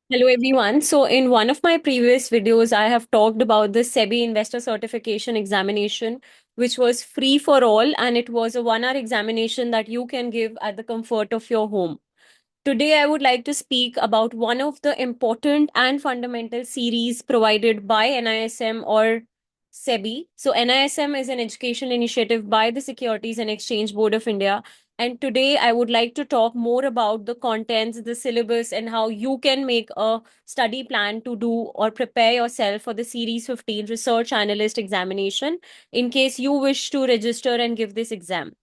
Hello everyone. So in one of my previous videos, I have talked about the SEBI Investor Certification examination, which was free for all, and it was a 1 hour examination that you can give at the comfort of your home. Today, I would like to speak about one of the important and fundamental series provided by NISM or SEBI. So, NISM is an education initiative by the Securities and Exchange Board of India. And today, I would like to talk more about the contents, the syllabus, and how you can make a study plan to do or prepare yourself for the Series 15 Research Analyst examination in case you wish to register and give this exam.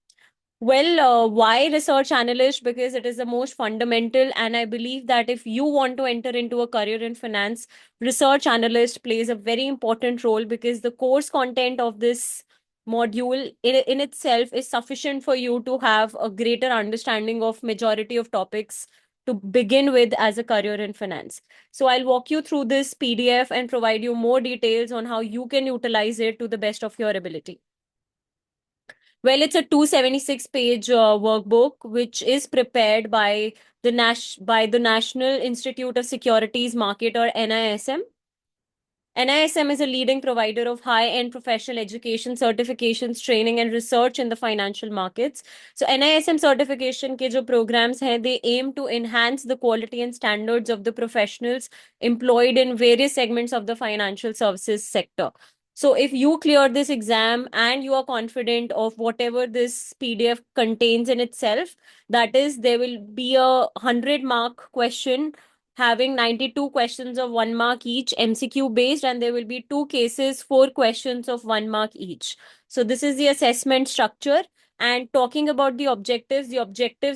Why research analyst? Because it is the most fundamental, and I believe that if you want to enter into a career in finance, research analyst plays a very important role because the course content of this module in itself is sufficient for you to have a greater understanding of majority of topics to begin with as a career in finance. So I'll walk you through this PDF and provide you more details on how you can utilize it to the best of your ability. Well, it's a 276 page workbook which is prepared by the National Institute of Securities Market or NISM. NISM is a leading provider of high-end professional education, certifications, training, and research in the financial markets. So NISM certification के जो programs हैं, they aim to enhance the quality and standards of the professionals employed in various segments of the financial services sector. So if you clear this exam and you are confident of whatever this PDF contains in itself, that is, there will be a 100-mark question having 92 questions of 1 mark each, MCQ based, and there will be two cases, 4 questions of 1 mark each. So this is the assessment structure. And talking about the objectives,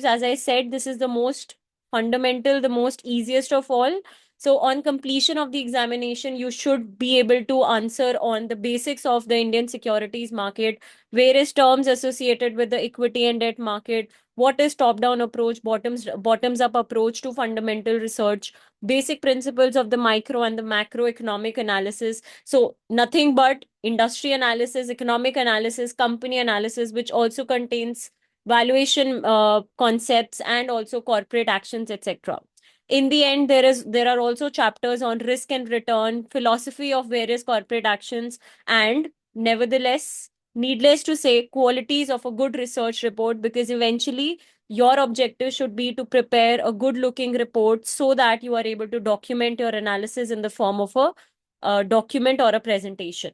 as I said, this is the most fundamental, the most easiest of all. So on completion of the examination, you should be able to answer on the basics of the Indian securities market, various terms associated with the equity and debt market, what is top down approach, bottoms up approach to fundamental research, basic principles of the micro and the macroeconomic analysis. So nothing but industry analysis, economic analysis, company analysis, which also contains valuation concepts and also corporate actions, etc. In the end, there are also chapters on risk and return, philosophy of various corporate actions, and nevertheless, needless to say, qualities of a good research report, because eventually your objective should be to prepare a good looking report so that you are able to document your analysis in the form of a document or a presentation.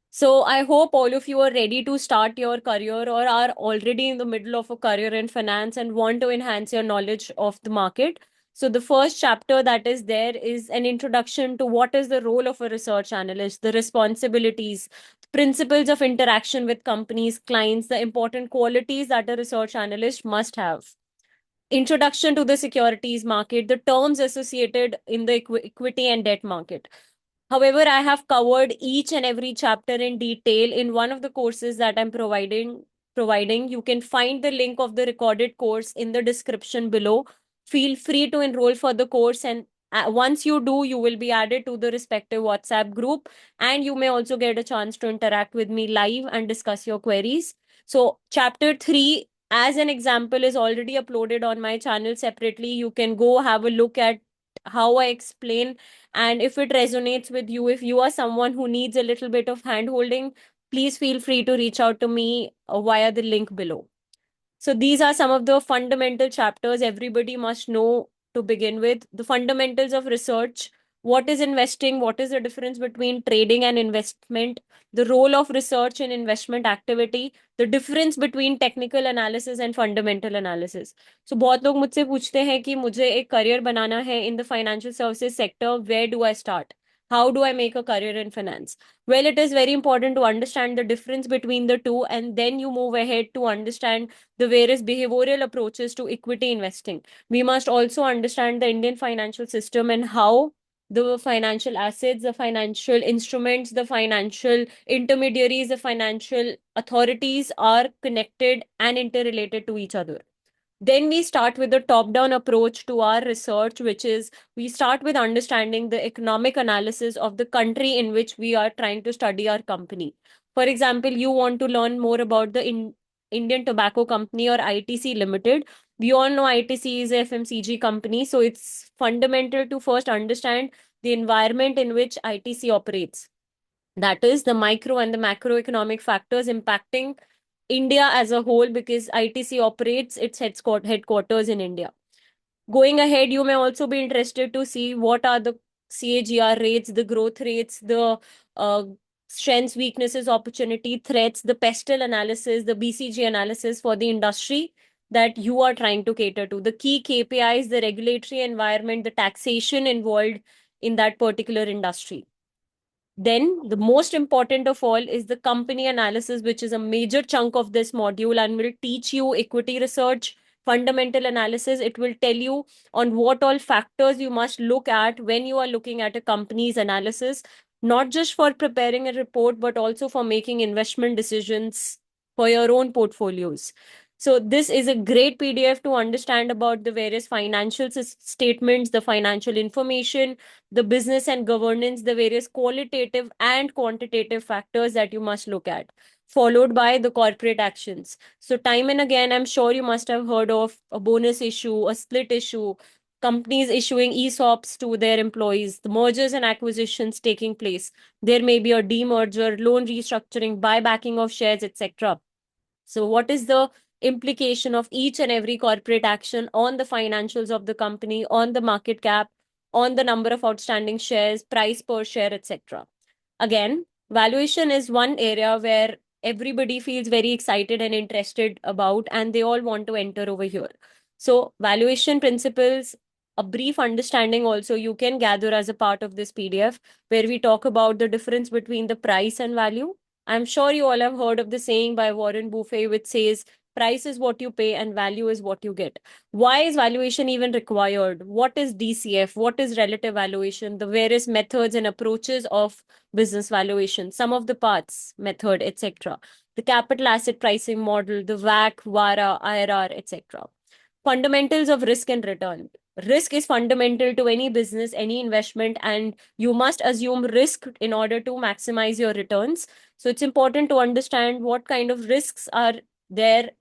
So I hope all of you are ready to start your career or are already in the middle of a career in finance and want to enhance your knowledge of the market. So the first chapter that is there is an introduction to what is the role of a research analyst, the responsibilities, principles of interaction with companies, clients, the important qualities that a research analyst must have. Introduction to the securities market, the terms associated in the equity and debt market. However, I have covered each and every chapter in detail in one of the courses that I'm providing. You can find the link of the recorded course in the description below. Feel free to enroll for the course, and once you do, you will be added to the respective WhatsApp group, and you may also get a chance to interact with me live and discuss your queries. So, chapter 3, as an example, is already uploaded on my channel separately. You can go have a look at how I explain, and if it resonates with you, if you are someone who needs a little bit of hand holding, please feel free to reach out to me via the link below. So these are some of the fundamental chapters everybody must know to begin with. The fundamentals of research. What is investing? What is the difference between trading and investment? The role of research in investment activity. The difference between technical analysis and fundamental analysis. So बहुत लोग मुझसे पूछते हैं कि मुझे एक career बनाना है in the financial services sector. Where do I start? How do I make a career in finance? Well, it is very important to understand the difference between the two, and then you move ahead to understand the various behavioral approaches to equity investing. We must also understand the Indian financial system and how the financial assets, the financial instruments, the financial intermediaries, the financial authorities are connected and interrelated to each other. Then we start with the top down approach to our research, which is we start with understanding the economic analysis of the country in which we are trying to study our company. For example, you want to learn more about the Indian Tobacco Company or ITC Limited. We all know ITC is a FMCG company, so it's fundamental to first understand the environment in which ITC operates. That is the micro and the macroeconomic factors impacting India as a whole, because ITC operates its headquarters in India. Going ahead, you may also be interested to see what are the CAGR rates, the growth rates, the uh, strengths, weaknesses, opportunity, threats, the pestle analysis, the BCG analysis for the industry that you are trying to cater to, the key KPIs, the regulatory environment, the taxation involved in that particular industry. Then, the most important of all is the company analysis, which is a major chunk of this module and will teach you equity research, fundamental analysis. It will tell you on what all factors you must look at when you are looking at a company's analysis, not just for preparing a report, but also for making investment decisions for your own portfolios. So, this is a great PDF to understand about the various financial statements, the financial information, the business and governance, the various qualitative and quantitative factors that you must look at, followed by the corporate actions. So, time and again, I'm sure you must have heard of a bonus issue, a split issue, companies issuing ESOPs to their employees, the mergers and acquisitions taking place. There may be a demerger, loan restructuring, buybacking of shares, etc. So, what is the implication of each and every corporate action on the financials of the company, on the market cap, on the number of outstanding shares, price per share, etc.? Again, valuation is one area where everybody feels very excited and interested about, and they all want to enter over here. So, valuation principles, a brief understanding also you can gather as a part of this PDF, where we talk about the difference between the price and value. I'm sure you all have heard of the saying by Warren Buffett, which says, price is what you pay and value is what you get. Why is valuation even required? What is DCF? What is relative valuation? The various methods and approaches of business valuation, sum of the parts method, etc. The capital asset pricing model, the WACC, VARA, IRR, etc. Fundamentals of risk and return. Risk is fundamental to any business, any investment, and you must assume risk in order to maximize your returns. So it's important to understand what kind of risks are there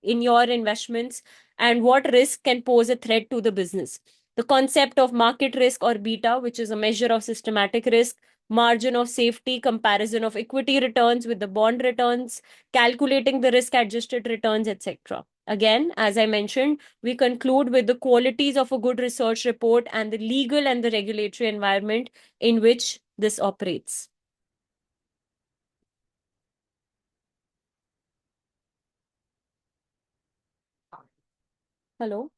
in your investments and what risk can pose a threat to the business. The concept of market risk or beta, which is a measure of systematic risk, margin of safety, comparison of equity returns with the bond returns, calculating the risk adjusted returns, etc. Again, as I mentioned, we conclude with the qualities of a good research report and the legal and the regulatory environment in which this operates. Hello.